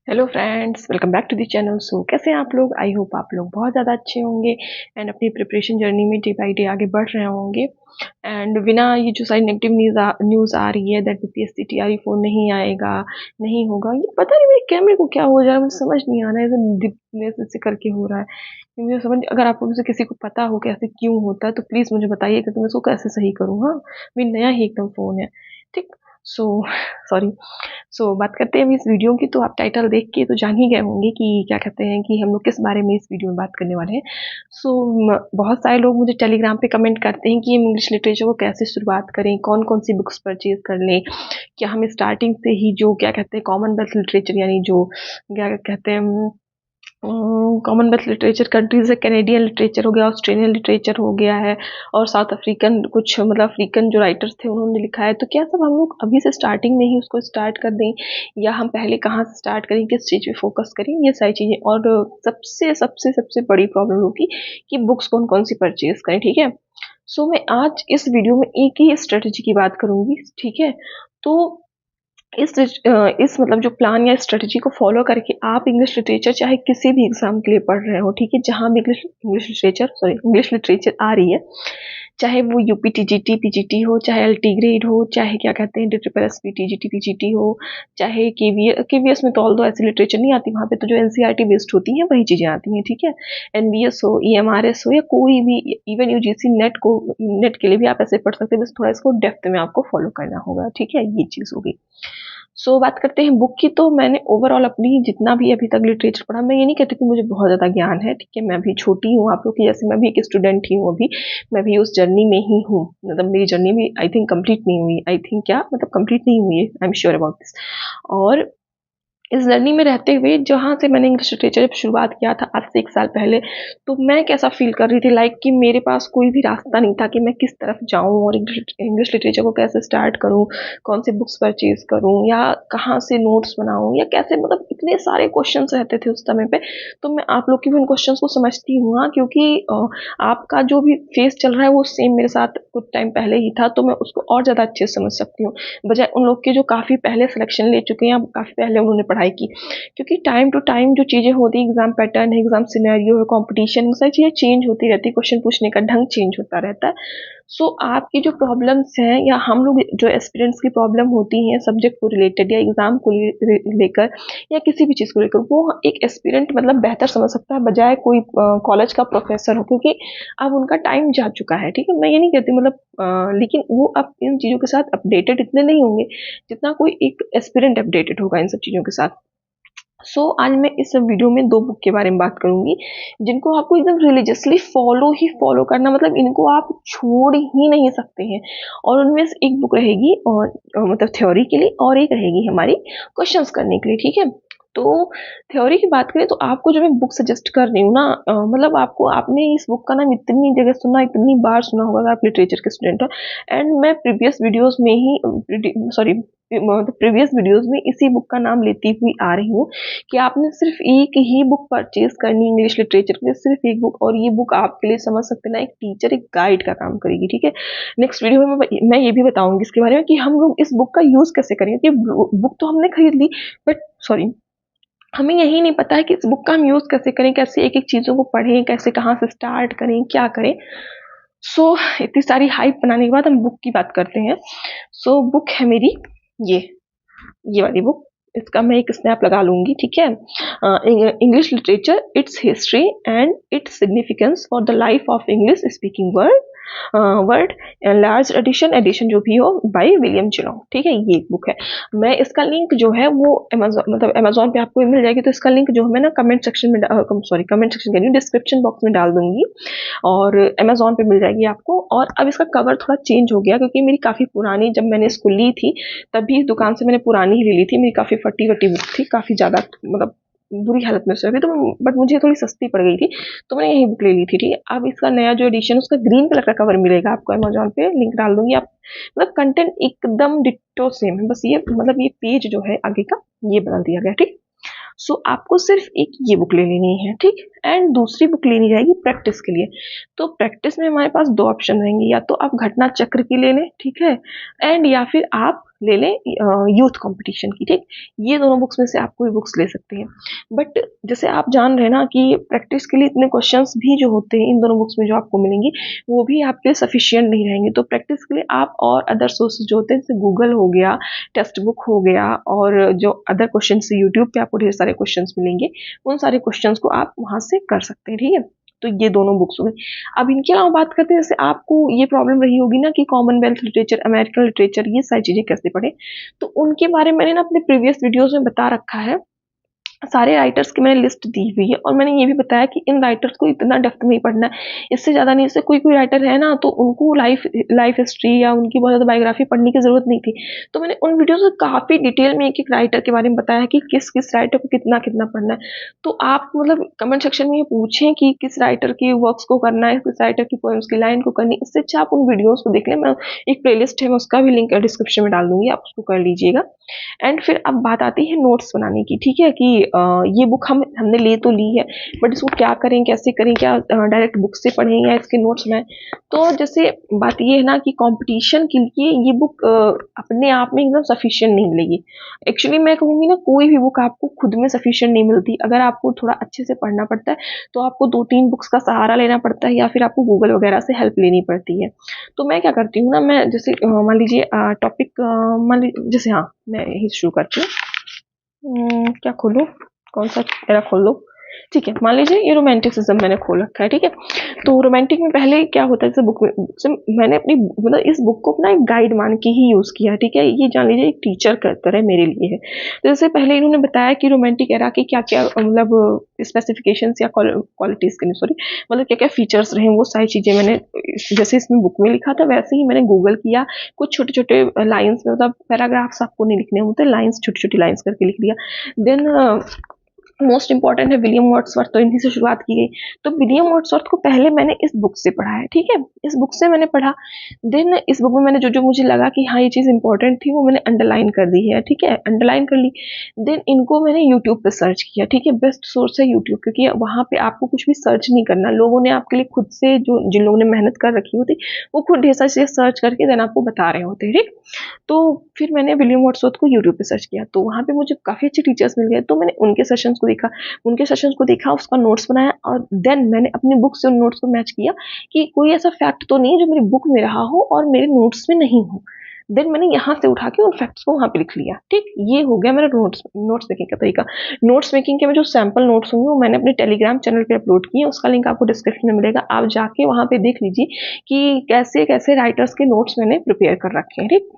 Hello friends, welcome back to the channel. So कैसे हैं आप लोग? आई होप आप लोग बहुत ज़्यादा अच्छे होंगे एंड अपनी प्रिपरेशन जर्नी में डे बाई डे आगे बढ़ रहे होंगे। एंड बिना ये जो सारी नेगेटिव न्यूज़ आ रही है दैट बीपीएससी टीआरई फोन नहीं आएगा, नहीं होगा, ये पता नहीं मेरे कैमरे को क्या हो जा रहा है, मुझे समझ नहीं आ रहा है। ऐसे डिपनेस ऐसे करके हो रहा है। मुझे समझ, अगर आप लोग से किसी को पता हो कि ऐसे क्यों होता है तो प्लीज़ मुझे बताइए कि मैं इसको कैसे सही करूँ। हाँ, मेरी नया ही एकदम फ़ोन है। ठीक। So sorry. बात करते हैं अभी इस वीडियो की। तो आप टाइटल देख के तो जान ही गए होंगे कि क्या कहते हैं कि हम लोग किस बारे में इस वीडियो में बात करने वाले हैं। बहुत सारे लोग मुझे टेलीग्राम पे कमेंट करते हैं कि इंग्लिश लिटरेचर को कैसे शुरुआत करें, कौन कौन सी बुक्स परचेज कर लें, क्या हम स्टार्टिंग से ही जो क्या कहते हैं कॉमनवेल्थ लिटरेचर, यानी जो क्या कहते हैं कॉमनवेल्थ लिटरेचर कंट्रीज है, कैनेडियन लिटरेचर हो गया, ऑस्ट्रेलियन लिटरेचर हो गया है, और साउथ अफ्रीकन कुछ मतलब अफ्रीकन जो राइटर्स थे उन्होंने लिखा है, तो क्या सब हम लोग अभी से स्टार्टिंग में ही उसको स्टार्ट कर दें, या हम पहले कहाँ से स्टार्ट करें, किस चीज़ पे फोकस करें, ये सारी चीज़ें। और सबसे सबसे सबसे बड़ी प्रॉब्लम होगी कि बुक्स कौन कौन सी परचेज करें। ठीक है। मैं आज इस वीडियो में एक ही स्ट्रेटजी की बात करूंगी। ठीक है। तो इस मतलब जो प्लान या स्ट्रेटजी को फॉलो करके आप इंग्लिश लिटरेचर चाहे किसी भी एग्जाम के लिए पढ़ रहे हो, ठीक है, जहां भी इंग्लिश लिटरेचर आ रही है, चाहे वो यूपी टीजीटी पीजीटी हो, चाहे एलटी ग्रेड हो, चाहे क्या कहते हैं ट्रिपल एसपी टीजीटी पीजीटी हो, चाहे केवीएस में तो ऑल दो ऐसी लिटरेचर नहीं आती, वहां पे तो जो एनसीईआरटी बेस्ड होती है वही चीजें आती हैं। ठीक है। एनबीएस हो, ईएमआरएस हो, या कोई भी, इवन यूजीसी नेट के लिए भी आप ऐसे पढ़ सकते हैं, बस थोड़ा इसको डेप्थ में आपको फॉलो करना होगा। ठीक है, ये चीज होगी। बात करते हैं बुक की। तो मैंने ओवरऑल अपनी जितना भी अभी तक लिटरेचर पढ़ा, मैं ये नहीं कहती कि मुझे बहुत ज़्यादा ज्ञान है, ठीक है, मैं अभी छोटी हूँ आप लोग की जैसे, मैं भी एक स्टूडेंट ही हूँ अभी, मैं भी उस जर्नी में ही हूँ, मतलब मेरी जर्नी भी आई थिंक कंप्लीट नहीं हुई, आई थिंक क्या मतलब कंप्लीट नहीं हुई है, I am sure about this. और इस जर्नी में रहते हुए जहाँ से मैंने इंग्लिश लिटरेचर जब शुरुआत किया था आज से 1 साल पहले, तो मैं कैसा फ़ील कर रही थी, लाइक कि मेरे पास कोई भी रास्ता नहीं था कि मैं किस तरफ जाऊँ और इंग्लिश लिटरेचर को कैसे स्टार्ट करूँ, कौन सी बुक्स परचेज़ करूँ, या कहाँ से नोट्स बनाऊँ, या कैसे, मतलब इतने सारे क्वेश्चंस रहते थे उस समय पे। तो मैं आप लोग के भी उन क्वेश्चंस को समझती हूँ, हाँ, क्योंकि आपका जो भी फेस चल रहा है वो सेम मेरे साथ कुछ टाइम पहले ही था, तो मैं उसको और ज़्यादा अच्छे से समझ सकती हूँ, बजाय उन लोग के जो काफ़ी पहले सिलेक्शन ले चुके हैं, काफ़ी पहले उन्होंने पढ़ाई की। क्योंकि टाइम टू टाइम जो चीज़ें होती हैं, एग्जाम पैटर्न है, एग्जाम सिनेरियो है, कंपटीशन, वो सारी चीज़ें चेंज होती रहती है, क्वेश्चन पूछने का ढंग चेंज होता रहता है। आपकी जो प्रॉब्लम्स हैं, या हम लोग जो एस्पिरेंट्स की प्रॉब्लम होती हैं सब्जेक्ट को रिलेटेड या एग्जाम को लेकर, या किसी भी चीज़ को लेकर, वो एक एस्पिरेंट मतलब बेहतर समझ सकता है बजाय कोई कॉलेज का प्रोफेसर हो, क्योंकि अब उनका टाइम जा चुका है। ठीक है, मैं ये नहीं कहती मतलब लेकिन वो अब इन चीज़ों के साथ अपडेटेड इतने नहीं होंगे जितना कोई एक एस्पिरेंट अपडेटेड होगा इन सब चीज़ों के साथ। आज मैं इस वीडियो में 2 बुक के बारे में बात करूंगी जिनको आपको एकदम रिलीजियसली फॉलो करना, मतलब इनको आप छोड़ ही नहीं सकते हैं। और उनमें से एक बुक रहेगी और मतलब थ्योरी के लिए, और एक रहेगी हमारी क्वेश्चंस करने के लिए। ठीक है। तो थ्योरी की बात करें तो आपको जो मैं बुक सजेस्ट कर रही हूँ ना, मतलब आपने इस बुक का नाम इतनी जगह सुना, इतनी बार सुना होगा अगर आप लिटरेचर के स्टूडेंट हो। एंड मैं प्रीवियस वीडियोस में ही सॉरी प्रीवियस वीडियोस में इसी बुक का नाम लेती हुई आ रही हूँ कि आपने सिर्फ एक ही बुक परचेज करनी इंग्लिश लिटरेचर के लिए, सिर्फ एक बुक, और ये बुक आपके लिए समझ सकते ना एक टीचर, एक गाइड का काम करेगी। ठीक है। नेक्स्ट वीडियो में मैं ये भी बताऊंगी इसके बारे में कि हम लोग इस बुक का यूज कैसे करेंगे, कि बुक तो हमने खरीद ली, बट सॉरी, हमें यही नहीं पता है कि इस बुक का हम यूज कैसे करें, कैसे एक एक चीजों को पढ़ें, कैसे कहाँ से स्टार्ट करें, क्या करें। इतनी सारी हाइप बनाने के बाद हम बुक की बात करते हैं। बुक है मेरी ये ये वाली बुक, इसका मैं एक स्नैप लगा लूंगी। ठीक है। English literature, its history and its significance for the life of English speaking world large edition जो भी हो, बाय विलियम चिलोंग। ठीक है, ये एक बुक है। मैं इसका लिंक जो है वो अमेजोन पे आपको मिल जाएगी, तो इसका लिंक जो है मैं ना कमेंट सेक्शन में कमेंट सेक्शन कह रही हूँ, डिस्क्रिप्शन बॉक्स में डाल दूंगी, और अमेजोन पे मिल जाएगी आपको। और अब इसका कवर थोड़ा चेंज हो गया, क्योंकि मेरी काफ़ी पुरानी, जब मैंने इसको ली थी तभी इस दुकान से मैंने पुरानी ही ले ली थी, मेरी काफ़ी फटी वटी बुक थी, काफ़ी ज़्यादा मतलब बुरी हालत में से अभी तो, बट मुझे थोड़ी सस्ती पड़ गई थी, तो मैंने यही बुक ले ली थी। ठीक है। अब इसका नया जो एडिशन, उसका ग्रीन कलर का कवर मिलेगा आपको अमेजोन पे, लिंक डाल दूंगी आप, मतलब कंटेंट एकदम डिट्टो सेम है, बस ये मतलब ये पेज जो है आगे का ये बदल दिया गया। ठीक। आपको सिर्फ एक ये बुक ले लेनी है। ठीक। एंड दूसरी बुक लेनी जाएगी प्रैक्टिस के लिए। तो प्रैक्टिस में हमारे पास 2 ऑप्शन रहेंगे, या तो आप घटना चक्र की ले लें, ठीक है, एंड या फिर आप ले लें यूथ कंपटीशन की, ठीक। ये दोनों बुक्स में से आप कोई बुक्स ले सकते हैं। बट जैसे आप जान रहे हैं ना कि प्रैक्टिस के लिए इतने क्वेश्चंस भी जो होते हैं इन दोनों बुक्स में जो आपको मिलेंगे वो भी आपके लिए सफिशियंट नहीं रहेंगे। तो प्रैक्टिस के लिए आप और अदर सोर्सेज जो होते हैं जैसे गूगल हो गया, टेक्स्ट बुक हो गया, और जो अदर क्वेश्चन यूट्यूब पे आपको ढेर सारे क्वेश्चन मिलेंगे, उन सारे क्वेश्चन को आप वहां से कर सकते हैं, ठीक है। तो ये दोनों बुक्स हो गई। अब इनके अलावा बात करते हैं, जैसे आपको ये प्रॉब्लम रही होगी ना कि कॉमनवेल्थ लिटरेचर, अमेरिकन लिटरेचर, ये सारी चीजें कैसे पढ़े, तो उनके बारे में मैंने ना अपने प्रीवियस वीडियोस में बता रखा है। सारे राइटर्स की मैंने लिस्ट दी हुई है, और मैंने ये भी बताया कि इन राइटर्स को इतना डेप्थ नहीं पढ़ना है, इससे ज़्यादा नहीं। जैसे कोई कोई राइटर है ना, तो उनको लाइफ लाइफ हिस्ट्री या उनकी बहुत ज़्यादा बायोग्राफी पढ़ने की ज़रूरत नहीं थी। तो मैंने उन वीडियोस में काफ़ी डिटेल में एक एक राइटर के बारे में बताया कि किस किस राइटर को कितना कितना पढ़ना है। तो आप मतलब कमेंट सेक्शन में ये पूछें कि किस राइटर के वर्क्स को करना है, किस राइटर की पोएम्स की लाइन को करनी है, इससे अच्छा आप उन वीडियोज़ को देख लें। मैं एक प्लेलिस्ट है, मैं उसका भी लिंक डिस्क्रिप्शन में डाल दूंगी, आप उसको कर लीजिएगा। एंड फिर अब बात आती है नोट्स बनाने की, ठीक है, कि ये बुक हमने ले तो ली है, बट इसको क्या करें, कैसे करें, क्या डायरेक्ट बुक से पढ़ें या इसके नोट्स बनाएं। तो जैसे बात ये है ना कि कंपटीशन के लिए ये बुक अपने आप में एकदम सफिशिएंट नहीं मिलेगी। एक्चुअली मैं कहूँगी ना, कोई भी बुक आपको खुद में सफिशिएंट नहीं मिलती। अगर आपको थोड़ा अच्छे से पढ़ना पड़ता है तो आपको 2-3 बुक्स का सहारा लेना पड़ता है, या फिर आपको गूगल वगैरह से हेल्प लेनी पड़ती है। तो मैं क्या करती हूँ ना, मैं जैसे मान लीजिए टॉपिक, मान लीजिए जैसे, हाँ मैं यही शुरू करती हूँ। क्या खोलूँ, कौन सा मेरा खोल लो, ठीक है। मान लीजिए ये रोमांटिसिज्म मैंने खोल रखा है, ठीक है। तो रोमांटिक में पहले क्या होता है, जैसे बुक में मैंने अपनी मतलब इस बुक को अपना एक गाइड मान के ही यूज किया, ठीक है। ये जान लीजिए एक टीचर का तरह मेरे लिए है। तो जैसे पहले इन्होंने बताया कि रोमांटिक एरा के क्या क्या मतलब स्पेसिफिकेशंस या क्वालिटीज के, सॉरी, मतलब क्या क्या फीचर्स रहे, वो सारी चीजें मैंने जैसे इसमें बुक में लिखा था वैसे ही मैंने गूगल किया। कुछ छोटे छोटे लाइन्स में, मतलब पैराग्राफ्स आपको नहीं लिखने होते, लाइन्स छोटी छोटी लाइन्स करके लिख दिया। देन मोस्ट इंपॉर्टेंट है विलियम वर्ड्सवर्थ, तो इन्हीं से शुरुआत की गई। तो विलियम वर्ड्सवर्थ को पहले मैंने इस बुक से पढ़ा है, ठीक है, इस बुक से मैंने पढ़ा। देन इस बुक में मैंने जो जो मुझे लगा कि हाँ ये चीज़ इंपॉर्टेंट थी वो मैंने अंडरलाइन कर दी है, ठीक है, अंडरलाइन कर ली। देन इनको मैंने यूट्यूब पे सर्च किया, ठीक है, बेस्ट सोर्स है यूट्यूब, क्योंकि वहाँ पे आपको कुछ भी सर्च नहीं करना, लोगों ने आपके लिए खुद से, जो जिन लोगों ने मेहनत कर रखी होती वो खुद ढेर सारी सर्च करके देन आपको बता रहे होते हैं, ठीक। तो फिर मैंने विलियम वर्ड्सवर्थ को यूट्यूब पे सर्च किया, तो वहाँ पे मुझे काफ़ी अच्छे टीचर्स मिल गए। तो मैंने उनके सेशंस को देखा, उसका नोट्स बनाया, और देन मैंने अपनी बुक से उन नोट्स को मैच किया कि कोई ऐसा फैक्ट तो नहीं जो मेरी बुक में रहा हो और मेरे नोट्स में नहीं हो। देन मैंने यहाँ से उठा के उन फैक्ट्स को वहाँ पे लिख लिया, ठीक। ये हो गया मेरा नोट्स मेकिंग का तरीका। नोट्स मेकिंग के में जो सैम्पल नोट्स होंगे वो मैंने अपने टेलीग्राम चैनल पे अपलोड किए, उसका लिंक आपको डिस्क्रिप्शन में मिलेगा, आप जाके वहाँ पे देख लीजिए कि कैसे कैसे राइटर्स के नोट्स मैंने प्रिपेयर कर रखे हैं, ठीक।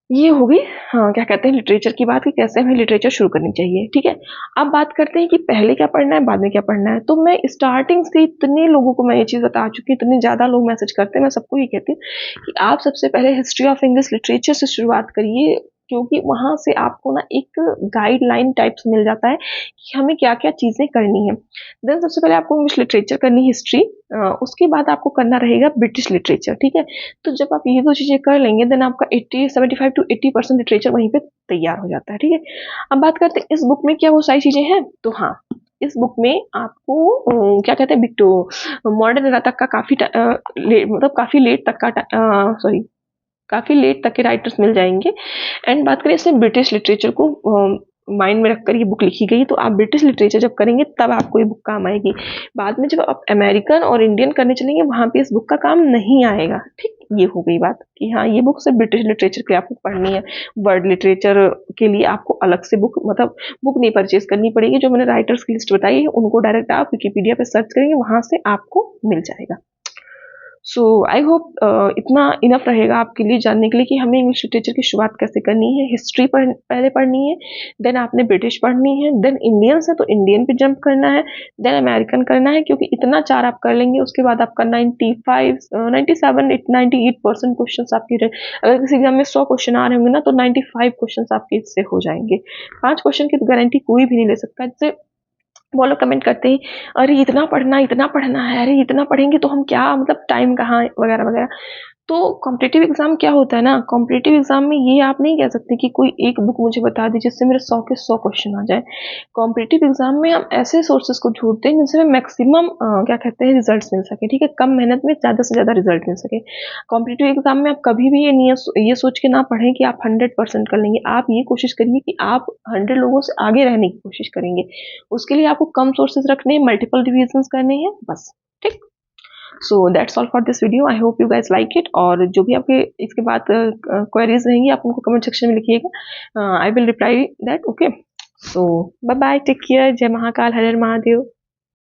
ये हो गई, हाँ, क्या कहते हैं, लिटरेचर की बात, कि कैसे हमें लिटरेचर शुरू करनी चाहिए, ठीक है। अब बात करते हैं कि पहले क्या पढ़ना है, बाद में क्या पढ़ना है। तो मैं स्टार्टिंग से इतने लोगों को मैं ये चीज़ बता चुकी हूँ, इतने ज़्यादा लोग मैसेज करते हैं, मैं सबको ये कहती हूँ कि आप सबसे पहले हिस्ट्री ऑफ इंग्लिश लिटरेचर से शुरुआत करिए, क्योंकि वहाँ से आपको ना एक गाइडलाइन टाइप्स मिल जाता है कि हमें क्या क्या चीज़ें करनी है। देन सबसे पहले आपको इंग्लिश लिटरेचर करनी, हिस्ट्री, उसके बाद आपको करना रहेगा ब्रिटिश लिटरेचर, ठीक है। तो जब आप ये दो चीज़ें कर लेंगे देन आपका 75 to 80% लिटरेचर वहीं पे तैयार हो जाता है, ठीक है। अब बात करते हैं इस बुक में क्या वो सारी चीज़ें हैं, तो हाँ, इस बुक में आपको क्या कहते हैं, मॉडर्न एरा तक का मतलब काफ़ी लेट तक का, सॉरी, काफ़ी लेट तक के राइटर्स मिल जाएंगे। एंड बात करें इसमें ब्रिटिश लिटरेचर को माइंड में रखकर ये बुक लिखी गई, तो आप ब्रिटिश लिटरेचर जब करेंगे तब आपको ये बुक काम आएगी। बाद में जब आप अमेरिकन और इंडियन करने चलेंगे वहाँ पे इस बुक का काम नहीं आएगा, ठीक। ये हो गई बात कि हाँ ये बुक सिर्फ ब्रिटिश लिटरेचर के लिए आपको पढ़नी है। वर्ल्ड लिटरेचर के लिए आपको अलग से बुक, मतलब बुक नहीं परचेज करनी पड़ेगी। जो मैंने राइटर्स की लिस्ट बताई है उनको डायरेक्ट आप विकिपीडिया पे सर्च करेंगे, वहाँ से आपको मिल जाएगा। सो आई होप इतना इनफ रहेगा आपके लिए जानने के लिए कि हमें इंग्लिश लिटरेचर की शुरुआत कैसे करनी है। हिस्ट्री पहले पढ़नी है, देन आपने ब्रिटिश पढ़नी है, देन इंडियंस है तो इंडियन पे जंप करना है, देन अमेरिकन करना है, क्योंकि इतना 4 आप कर लेंगे उसके बाद आपका 97 98% क्वेश्चन आपके, अगर किसी एग्जाम में 100 क्वेश्चन आ रहे होंगे ना तो 95 क्वेश्चन आपके इससे हो जाएंगे। 5 क्वेश्चन की तो गारंटी कोई भी नहीं ले सकता। जैसे वो लोग कमेंट करते हैं, अरे इतना पढ़ना है, अरे इतना पढ़ेंगे तो हम क्या, मतलब टाइम कहाँ, वगैरह वगैरह। तो कॉम्पिटिटिव एग्जाम क्या होता है ना, कॉम्पिटिटिव एग्जाम में ये आप नहीं कह सकते कि कोई एक बुक मुझे बता दी जिससे मेरे 100 के 100 क्वेश्चन आ जाए। कॉम्पिटिटिव एग्जाम में हम ऐसे सोर्सेज को ढूंढते हैं जिनसे हमें मैक्सिमम क्या कहते हैं रिजल्ट्स मिल सके, ठीक है, कम मेहनत में ज़्यादा से ज़्यादा रिजल्ट मिल सके। कॉम्पिटिटिव एग्जाम में आप कभी भी ये सोच के ना पढ़ें कि आप 100% कर लेंगे। आप ये कोशिश करिए कि आप 100 लोगों से आगे रहने की कोशिश करेंगे। उसके लिए आपको कम सोर्सेज रखने हैं, मल्टीपल रिविजन करने हैं, बस। ठीक। So that's all for this video. I hope you guys like it. और जो भी आपके इसके बाद क्वेरीज रहेंगी आप उनको कमेंट सेक्शन में लिखिएगा। I will reply that. Okay, so bye bye, take care, Jai Mahakal, her her Mahadev.